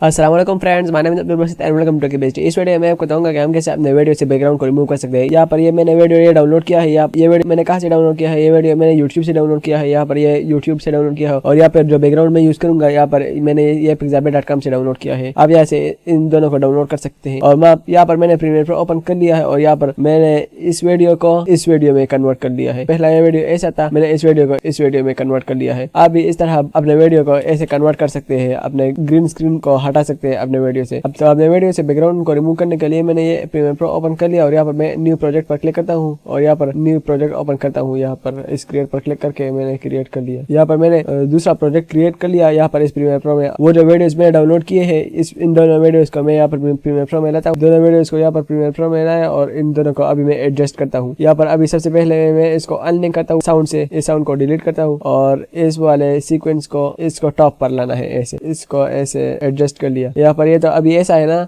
अस्सलाम वालेकुम friends, my name is Abdul Basit and welcome to K best. इस वीडियो में मैं आपको बताऊंगा कि हम कैसे अपने वीडियो से बैकग्राउंड को रिमूव कर सकते हैं। यहाँ पर ये मैंने वीडियो डाउनलोड किया है। ये वीडियो मैंने कहाँ से डाउनलोड किया है? ये वीडियो मैंने यूट्यूब से डाउनलोड किया है। यहाँ पर ये यूट्यूब से डाउनलोड किया है और यहाँ पर जो बैकग्राउंड में यूज करूंगा यहाँ पर मैंने ये पिक्साबे.com से डाउनलोड किया है। आप यहाँ से इन दोनों को डाउनलोड कर सकते हैं। और मैं यहाँ पर मैंने प्रीमियर प्रो ओपन कर लिया है और यहाँ पर मैंने इस वीडियो को इस वीडियो में कन्वर्ट कर लिया है। पहला ये वीडियो ऐसा था, मैंने इस वीडियो को इस वीडियो में कन्वर्ट कर लिया है। आप भी इस तरह अपने वीडियो को ऐसे कन्वर्ट कर सकते हैं, अपने ग्रीन स्क्रीन को हटा सकते हैं अपने वीडियो से। अब तो अपने वीडियो से बैकग्राउंड को रिमूव करने के लिए मैंने ये प्रीमियर प्रो ओपन कर लिया और यहाँ पर मैं न्यू प्रोजेक्ट पर क्लिक करता हूँ और यहाँ पर न्यू प्रोजेक्ट ओपन करता हूँ। यहाँ पर इस क्रिएट पर क्लिक करके मैंने क्रिएट कर लिया। यहाँ पर मैंने दूसरा प्रोजेक्ट क्रिएट कर लिया। यहाँ पर इस प्रीमियर प्रो में वो जो वीडियोस मैंने डाउनलोड किए हैं इन दोनों वीडियोस को मैं यहाँ पर प्रीमियर प्रो में लाता हूँ। दोनों वीडियोस को यहाँ पर प्रीमियर प्रो में लाया और इन दोनों को अभी मैं एडजस्ट करता हूँ। यहाँ पर अभी सबसे पहले मैं इसको अनलिंक करता हूँ साउंड से, इस साउंड को डिलीट करता हूँ और इस वाले सीक्वेंस को इसको टॉप पर लाना है, ऐसे इसको ऐसे एडजस्ट कर लिया। यहाँ पर ये तो अभी ऐसा है ना,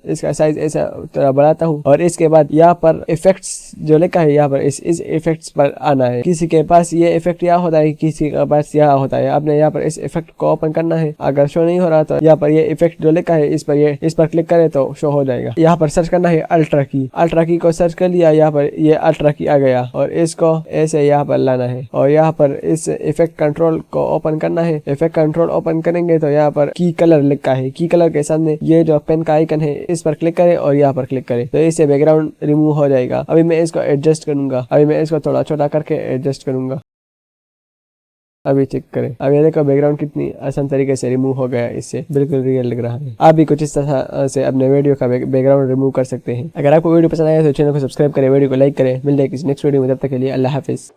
इसका साइज ऐसा थोड़ा बढ़ाता हूँ और इसके बाद यहाँ पर इफेक्ट्स जो लिखा है यहाँ पर इस इफेक्ट्स पर आना है। किसी के पास ये इफेक्ट यहाँ होता है, किसी के पास यहाँ होता है। आपने यहाँ पर इस इफेक्ट को ओपन करना है। अगर शो नहीं हो रहा तो यहाँ पर ये इफेक्ट जो लिखा है इस पर क्लिक करें तो शो हो जाएगा। यहाँ पर सर्च करना है अल्ट्रा की को सर्च कर लिया। यहाँ पर ये अल्ट्रा की आ गया और इसको ऐसे यहाँ पर लाना है और यहाँ पर इस इफेक्ट कंट्रोल को ओपन करना है। इफेक्ट कंट्रोल ओपन करेंगे तो यहाँ पर की कलर लिखा है। की कलर के सामने ये जो पेन का आइकन है इस पर क्लिक करें और यहाँ पर क्लिक करें तो इससे बैकग्राउंड रिमूव हो जाएगा। अभी मैं इसको एडजस्ट करूंगा। अभी मैं इसको थोड़ा छोटा करके एडजस्ट करूंगा। अभी चेक करें। अब ये देखो बैकग्राउंड कितनी आसान तरीके से रिमूव हो गया, इससे बिल्कुल रियल लग रहा है। आप भी कुछ इस तरह से अपने वीडियो का बैकग्राउंड रिमूव कर सकते हैं। अगर आपको वीडियो पसंद आया तो चैनल को सब्सक्राइब करें, वीडियो को लाइक करें। मिलते हैं किसी नेक्स्ट वीडियो में, तब तक के लिए अल्लाह हाफिज।